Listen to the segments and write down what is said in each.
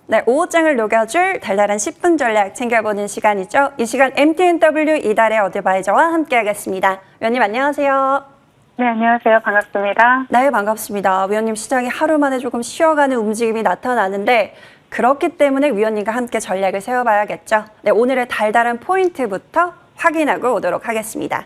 네, 오후장을 녹여줄 달달한 10분 전략 챙겨보는 시간이죠. 이 시간 MTNW 이달의 어드바이저와 함께하겠습니다. 위원님 안녕하세요. 네, 안녕하세요. 반갑습니다. 네, 반갑습니다. 위원님 시장이 하루 만에 조금 쉬어가는 움직임이 나타나는데 그렇기 때문에 위원님과 함께 전략을 세워봐야겠죠. 네, 오늘의 달달한 포인트부터 확인하고 오도록 하겠습니다.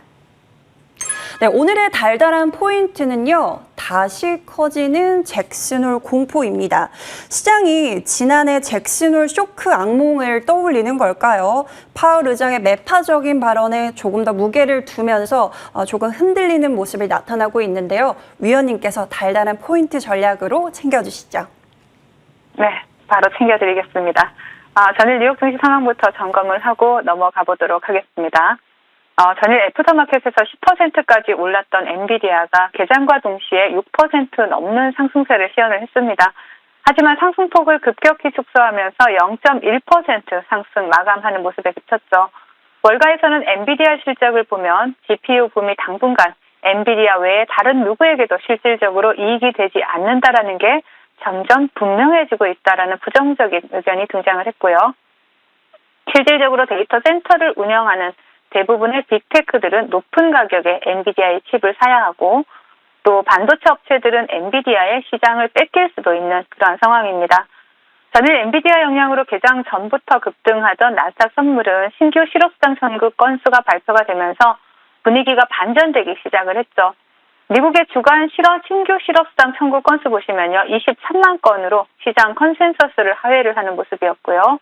네, 오늘의 달달한 포인트는요. 다시 커지는 잭슨홀 공포입니다. 시장이 지난해 잭슨홀 쇼크 악몽을 떠올리는 걸까요? 파월 의장의 매파적인 발언에 조금 더 무게를 두면서 조금 흔들리는 모습이 나타나고 있는데요. 위원님께서 달달한 포인트 전략으로 챙겨주시죠. 네, 바로 챙겨드리겠습니다. 전일 뉴욕 증시 상황부터 점검을 하고 넘어가 보도록 하겠습니다. 전일 애프터마켓에서 10%까지 올랐던 엔비디아가 개장과 동시에 6% 넘는 상승세를 시현을 했습니다. 하지만 상승폭을 급격히 축소하면서 0.1% 상승 마감하는 모습에 그쳤죠. 월가에서는 엔비디아 실적을 보면 GPU 붐이 당분간 엔비디아 외에 다른 누구에게도 실질적으로 이익이 되지 않는다라는 게 점점 분명해지고 있다라는 부정적인 의견이 등장을 했고요. 실질적으로 데이터 센터를 운영하는 대부분의 빅테크들은 높은 가격에 엔비디아의 칩을 사야 하고 또 반도체 업체들은 엔비디아의 시장을 뺏길 수도 있는 그러한 상황입니다. 전일 엔비디아 영향으로 개장 전부터 급등하던 나스닥 선물은 신규 실업수당 청구 건수가 발표가 되면서 분위기가 반전되기 시작을 했죠. 미국의 주간 신규 실업수당 청구 건수 보시면요. 23만 건으로 시장 컨센서스를 하회를 하는 모습이었고요.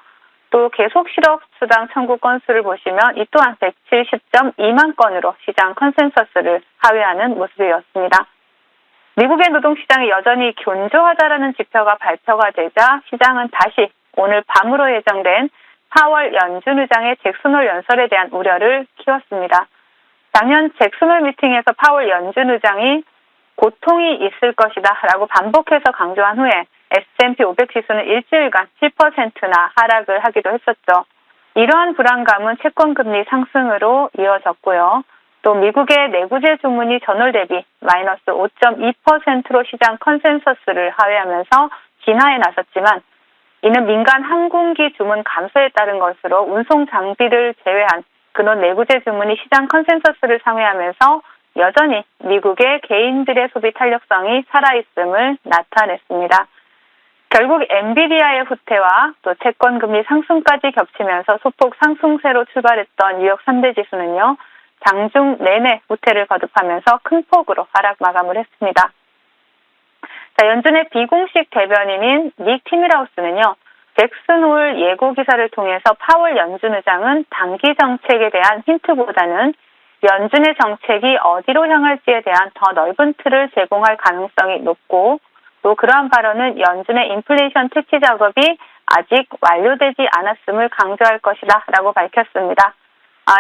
또 계속 실업수당 청구 건수를 보시면 이 또한 170.2만 건으로 시장 컨센서스를 하회하는 모습이었습니다. 미국의 노동시장이 여전히 견조하다라는 지표가 발표가 되자 시장은 다시 오늘 밤으로 예정된 4월 연준 의장의 잭슨홀 연설에 대한 우려를 키웠습니다. 작년 잭슨홀 미팅에서 파월 연준 의장이 고통이 있을 것이다 라고 반복해서 강조한 후에 S&P 500 지수는 일주일간 7%나 하락을 하기도 했었죠. 이러한 불안감은 채권금리 상승으로 이어졌고요. 또 미국의 내구재 주문이 전월 대비 마이너스 5.2%로 시장 컨센서스를 하회하면서 진화에 나섰지만 이는 민간 항공기 주문 감소에 따른 것으로 운송 장비를 제외한 근원 내구재 주문이 시장 컨센서스를 상회하면서 여전히 미국의 개인들의 소비 탄력성이 살아있음을 나타냈습니다. 결국 엔비디아의 후퇴와 또 채권금리 상승까지 겹치면서 소폭 상승세로 출발했던 뉴욕 3대 지수는요. 장중 내내 후퇴를 거듭하면서 큰 폭으로 하락 마감을 했습니다. 자, 연준의 비공식 대변인인 닉 티밀하우스는요. 잭슨홀 예고 기사를 통해서 파월 연준 의장은 단기 정책에 대한 힌트보다는 연준의 정책이 어디로 향할지에 대한 더 넓은 틀을 제공할 가능성이 높고 또 그러한 발언은 연준의 인플레이션 퇴치 작업이 아직 완료되지 않았음을 강조할 것이다 라고 밝혔습니다.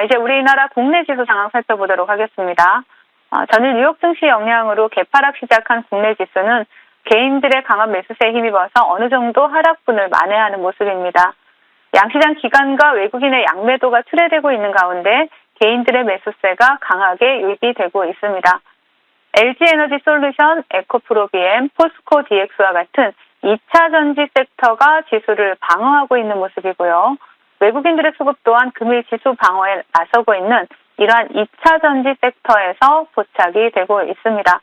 이제 우리나라 국내 지수 상황 살펴보도록 하겠습니다. 전일 뉴욕 증시 영향으로 개파락 시작한 국내 지수는 개인들의 강한 매수세에 힘입어서 어느 정도 하락분을 만회하는 모습입니다. 양시장 기관과 외국인의 양매도가 출회되고 있는 가운데 개인들의 매수세가 강하게 유지되고 있습니다. LG에너지솔루션, 에코프로비엠, 포스코 DX와 같은 2차 전지 섹터가 지수를 방어하고 있는 모습이고요. 외국인들의 수급 또한 금일 지수 방어에 나서고 있는 이러한 2차 전지 섹터에서 포착이 되고 있습니다.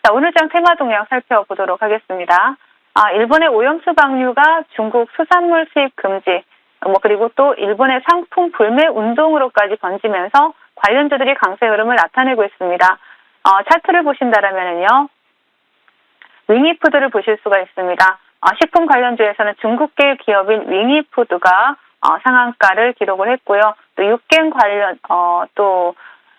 자, 오늘장 테마 동향 살펴보도록 하겠습니다. 일본의 오염수 방류가 중국 수산물 수입 금지, 그리고 또 일본의 상품 불매 운동으로까지 번지면서 관련주들이 강세 흐름을 나타내고 있습니다. 차트를 보신다면요, 윙이푸드를 보실 수가 있습니다. 식품 관련주에서는 중국계 기업인 윙이푸드가 상한가를 기록을 했고요. 또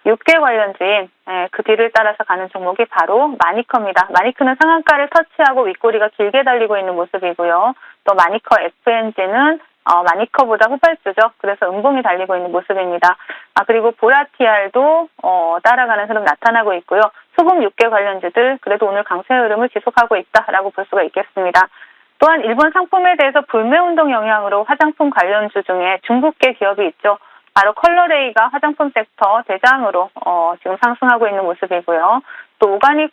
육계 관련주인 그 뒤를 따라서 가는 종목이 바로 마니커입니다. 마니커는 상한가를 터치하고 윗꼬리가 길게 달리고 있는 모습이고요. 또 마니커 FNG는 마니커보다 후발주죠. 그래서 음봉이 달리고 있는 모습입니다. 그리고 보라티알도 따라가는 흐름 나타나고 있고요. 소금 육계 관련주들 그래도 오늘 강세 흐름을 지속하고 있다라고 볼 수가 있겠습니다. 또한 일본 상품에 대해서 불매운동 영향으로 화장품 관련주 중에 중국계 기업이 있죠. 바로 컬러레이가 화장품 섹터 대장으로 지금 상승하고 있는 모습이고요. 또 오가닉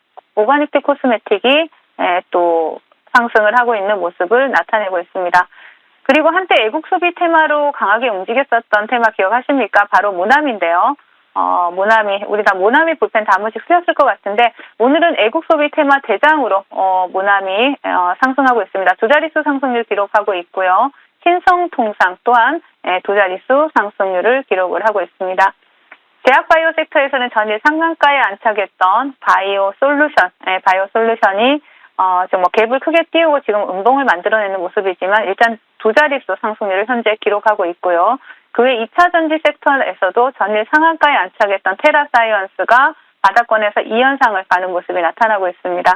코스메틱이 또 상승을 하고 있는 모습을 나타내고 있습니다. 그리고 한때 애국 소비 테마로 강하게 움직였었던 테마 기억하십니까? 바로 모나미인데요. 모나미, 우리 다 모나미 볼펜 다 한 번씩 쓰셨을 것 같은데, 오늘은 애국 소비 테마 대장으로, 모나미, 상승하고 있습니다. 두 자릿수 상승률 기록하고 있고요. 신성통상 또한, 두 자릿수 상승률을 기록을 하고 있습니다. 제약 바이오 섹터에서는 전일 상한가에 안착했던 바이오 솔루션이, 지금 갭을 크게 띄우고 지금 음봉을 만들어내는 모습이지만, 일단 두 자릿수 상승률을 현재 기록하고 있고요. 그 외 2차 전지 섹터에서도 전일 상한가에 안착했던 테라사이언스가 바닥권에서 2연상을 가는 모습이 나타나고 있습니다.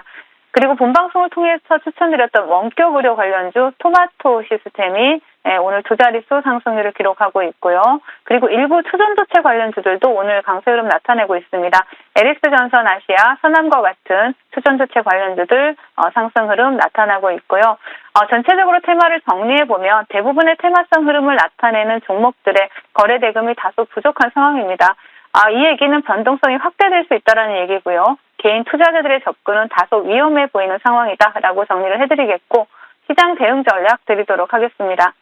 그리고 본방송을 통해서 추천드렸던 원격 의료 관련주 토마토 시스템이 오늘 두 자릿수 상승률을 기록하고 있고요. 그리고 일부 투전도체 관련주들도 오늘 강세 흐름 나타내고 있습니다. LS전선 아시아, 선암과 같은 투전도체 관련주들 상승 흐름 나타나고 있고요. 전체적으로 테마를 정리해보면 대부분의 테마성 흐름을 나타내는 종목들의 거래 대금이 다소 부족한 상황입니다. 이 얘기는 변동성이 확대될 수 있다는 얘기고요. 개인 투자자들의 접근은 다소 위험해 보이는 상황이다라고 정리를 해드리겠고, 시장 대응 전략 드리도록 하겠습니다.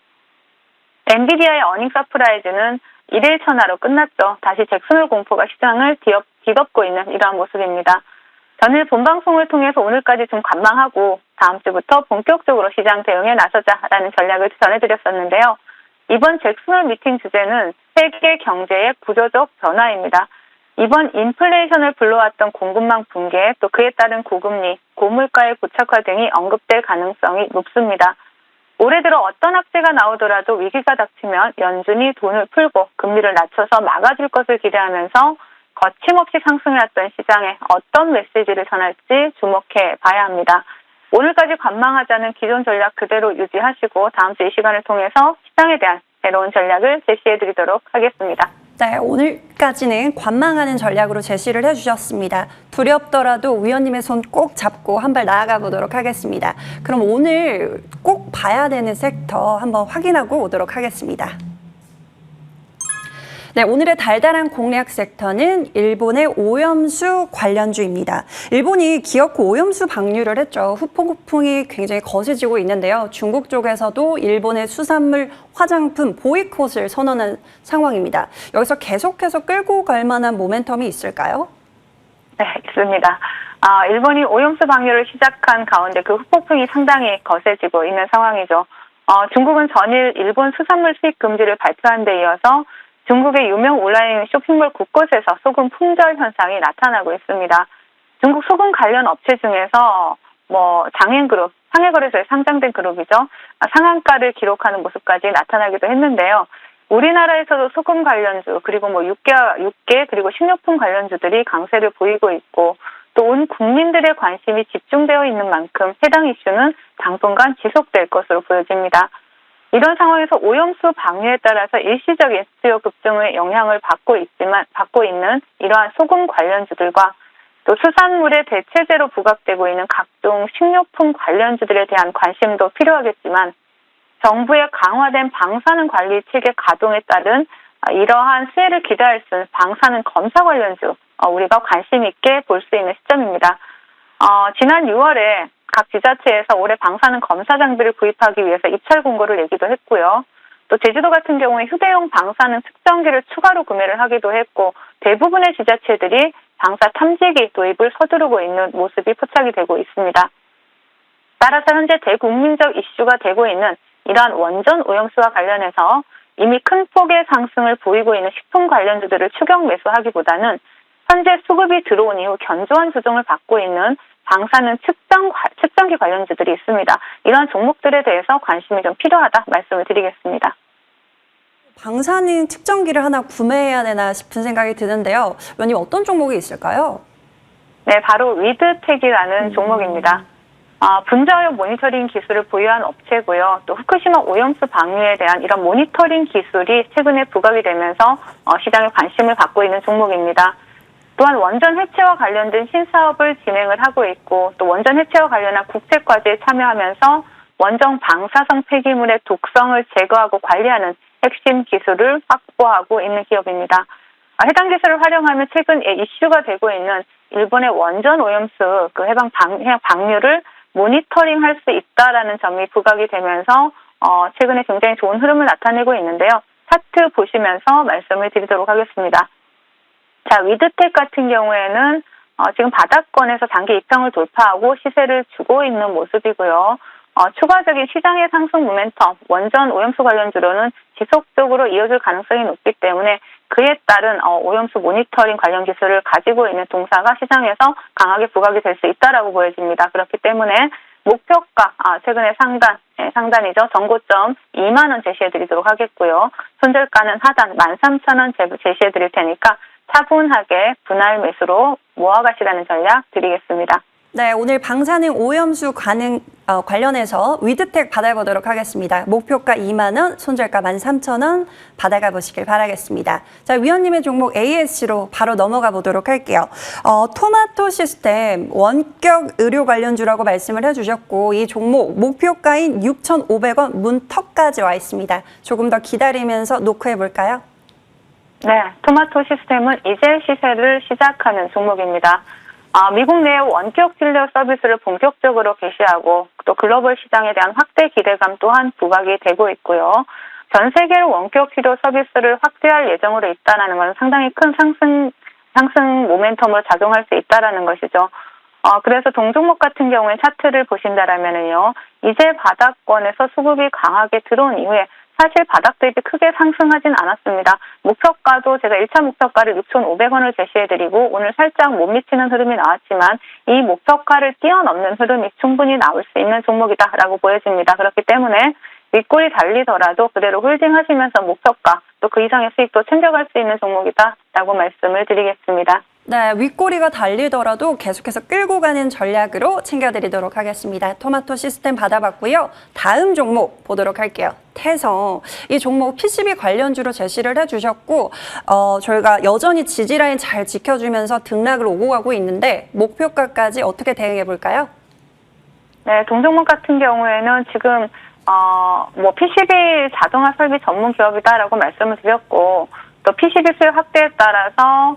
엔비디아의 어닝 서프라이즈는 1일 천하로 끝났죠. 다시 잭슨홀 공포가 시장을 뒤덮고 있는 이러한 모습입니다. 전일 본방송을 통해서 오늘까지 좀 관망하고 다음 주부터 본격적으로 시장 대응에 나서자라는 전략을 전해드렸었는데요. 이번 잭슨홀 미팅 주제는 세계 경제의 구조적 변화입니다. 이번 인플레이션을 불러왔던 공급망 붕괴, 또 그에 따른 고금리, 고물가의 고착화 등이 언급될 가능성이 높습니다. 올해 들어 어떤 악재가 나오더라도 위기가 닥치면 연준이 돈을 풀고 금리를 낮춰서 막아줄 것을 기대하면서 거침없이 상승해왔던 시장에 어떤 메시지를 전할지 주목해 봐야 합니다. 오늘까지 관망하자는 기존 전략 그대로 유지하시고 다음 주 이 시간을 통해서 시장에 대한 새로운 전략을 제시해드리도록 하겠습니다. 네, 오늘까지는 관망하는 전략으로 제시를 해주셨습니다. 두렵더라도 위원님의 손 꼭 잡고 한 발 나아가 보도록 하겠습니다. 그럼 오늘 꼭 봐야 되는 섹터 한번 확인하고 오도록 하겠습니다. 네, 오늘의 달달한 공략 섹터는 일본의 오염수 관련주입니다. 일본이 기어코 오염수 방류를 했죠. 후폭풍이 굉장히 거세지고 있는데요. 중국 쪽에서도 일본의 수산물, 화장품, 보이콧을 선언한 상황입니다. 여기서 계속해서 끌고 갈 만한 모멘텀이 있을까요? 네, 있습니다. 일본이 오염수 방류를 시작한 가운데 그 후폭풍이 상당히 거세지고 있는 상황이죠. 중국은 전일 일본 수산물 수입 금지를 발표한 데 이어서 중국의 유명 온라인 쇼핑몰 곳곳에서 소금 품절 현상이 나타나고 있습니다. 중국 소금 관련 업체 중에서 장행그룹, 상해거래소에 상장된 그룹이죠. 상한가를 기록하는 모습까지 나타나기도 했는데요. 우리나라에서도 소금 관련주, 그리고 육계, 그리고 식료품 관련주들이 강세를 보이고 있고, 또 온 국민들의 관심이 집중되어 있는 만큼 해당 이슈는 당분간 지속될 것으로 보여집니다. 이런 상황에서 오염수 방류에 따라서 일시적인 수요 급증의 영향을 받고 있는 이러한 소금 관련주들과 또 수산물의 대체재로 부각되고 있는 각종 식료품 관련주들에 대한 관심도 필요하겠지만, 정부의 강화된 방사능 관리 체계 가동에 따른 이러한 수혜를 기대할 수 있는 방사능 검사 관련주, 우리가 관심 있게 볼 수 있는 시점입니다. 지난 6월에 각 지자체에서 올해 방사능 검사 장비를 구입하기 위해서 입찰 공고를 내기도 했고요. 또 제주도 같은 경우에 휴대용 방사능 측정기를 추가로 구매를 하기도 했고, 대부분의 지자체들이 방사 탐지기 도입을 서두르고 있는 모습이 포착이 되고 있습니다. 따라서 현재 대국민적 이슈가 되고 있는 이러한 원전 오염수와 관련해서 이미 큰 폭의 상승을 보이고 있는 식품 관련주들을 추격 매수하기보다는 현재 수급이 들어온 이후 견조한 조정을 받고 있는 방사능 측정기 관련주들이 있습니다. 이러한 종목들에 대해서 관심이 좀 필요하다 말씀을 드리겠습니다. 방사능 측정기를 하나 구매해야 되나 싶은 생각이 드는데요. 위원님 어떤 종목이 있을까요? 네, 바로 위드텍이라는 종목입니다. 분자오염 모니터링 기술을 보유한 업체고요. 또 후쿠시마 오염수 방류에 대한 이런 모니터링 기술이 최근에 부각이 되면서 시장에 관심을 받고 있는 종목입니다. 또한 원전 해체와 관련된 신사업을 진행을 하고 있고, 또 원전 해체와 관련한 국책과제에 참여하면서 원전 방사성 폐기물의 독성을 제거하고 관리하는 핵심 기술을 확보하고 있는 기업입니다. 해당 기술을 활용하면 최근 이슈가 되고 있는 일본의 원전 오염수 해양 방류를 모니터링할 수 있다라는 점이 부각이 되면서 최근에 굉장히 좋은 흐름을 나타내고 있는데요. 차트 보시면서 말씀을 드리도록 하겠습니다. 자, 위드텍 같은 경우에는 지금 바닥권에서 단기 이평을 돌파하고 시세를 주고 있는 모습이고요. 추가적인 시장의 상승 모멘텀, 원전 오염수 관련주로는 지속적으로 이어질 가능성이 높기 때문에 그에 따른 오염수 모니터링 관련 기술을 가지고 있는 동사가 시장에서 강하게 부각이 될 수 있다라고 보여집니다. 그렇기 때문에 목표가 최근에 상단이죠. 전고점 2만 원 제시해드리도록 하겠고요. 손절가는 하단 13,000원 제시해드릴 테니까 차분하게 분할 매수로 모아가시라는 전략 드리겠습니다. 네, 오늘 방사능 오염수 관련해서 위드텍 받아보도록 하겠습니다. 목표가 2만 원, 손절가 13,000원 받아가 보시길 바라겠습니다. 자, 위원님의 종목 ASC로 바로 넘어가 보도록 할게요. 토마토 시스템 원격 의료 관련주라고 말씀을 해주셨고 이 종목 목표가인 6,500원 문턱까지 와 있습니다. 조금 더 기다리면서 노크해 볼까요? 네, 토마토 시스템은 이제 시세를 시작하는 종목입니다. 미국 내 원격 진료 서비스를 본격적으로 개시하고 또 글로벌 시장에 대한 확대 기대감 또한 부각이 되고 있고요. 전 세계로 원격 치료 서비스를 확대할 예정으로 있다는 것은 상당히 큰 상승 모멘텀으로 작용할 수 있다는 것이죠. 그래서 동종목 같은 경우에 차트를 보신다라면은요, 이제 바닥권에서 수급이 강하게 들어온 이후에 사실 바닥 대비 크게 상승하진 않았습니다. 목표가도 제가 1차 목표가를 6,500원을 제시해드리고 오늘 살짝 못 미치는 흐름이 나왔지만 이 목표가를 뛰어넘는 흐름이 충분히 나올 수 있는 종목이다라고 보여집니다. 그렇기 때문에 윗골이 달리더라도 그대로 홀딩하시면서 목표가 또 그 이상의 수익도 챙겨갈 수 있는 종목이다라고 말씀을 드리겠습니다. 네, 윗꼬리가 달리더라도 계속해서 끌고 가는 전략으로 챙겨드리도록 하겠습니다. 토마토 시스템 받아봤고요. 다음 종목 보도록 할게요. 태성. 이 종목 PCB 관련주로 제시를 해주셨고 저희가 여전히 지지라인 잘 지켜주면서 등락을 오고 가고 있는데 목표가까지 어떻게 대응해 볼까요? 네, 동종목 같은 경우에는 지금 PCB 자동화 설비 전문 기업이다라고 말씀을 드렸고 또 PCB 수요 확대에 따라서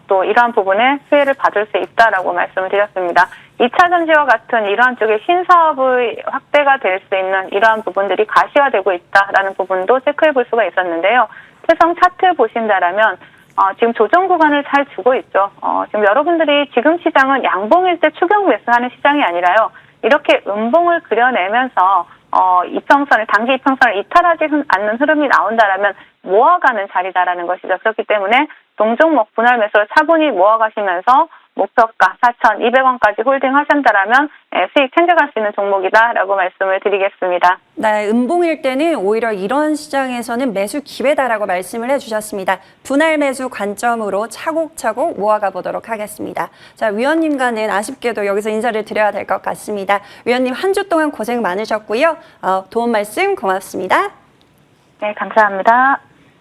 또 이러한 부분에 수혜를 받을 수 있다라고 말씀을 드렸습니다. 2차 전지와 같은 이러한 쪽의 신사업의 확대가 될 수 있는 이러한 부분들이 가시화되고 있다라는 부분도 체크해 볼 수가 있었는데요. 태성 차트 보신다라면 지금 조정 구간을 잘 주고 있죠. 지금 여러분들이 지금 시장은 양봉일 때 추격 매수하는 시장이 아니라요. 이렇게 음봉을 그려내면서 단기 이평선을 이탈하지 않는 흐름이 나온다라면 모아가는 자리다라는 것이죠. 그렇기 때문에 동종목 분할 매수를 차분히 모아가시면서 목표가 4,200원까지 홀딩하신다라면 수익 챙겨갈 수 있는 종목이다라고 말씀을 드리겠습니다. 네, 음봉일 때는 오히려 이런 시장에서는 매수 기회다라고 말씀을 해주셨습니다. 분할 매수 관점으로 차곡차곡 모아가 보도록 하겠습니다. 자, 위원님과는 아쉽게도 여기서 인사를 드려야 될 것 같습니다. 위원님 한 주 동안 고생 많으셨고요. 도움 말씀 고맙습니다. 네, 감사합니다.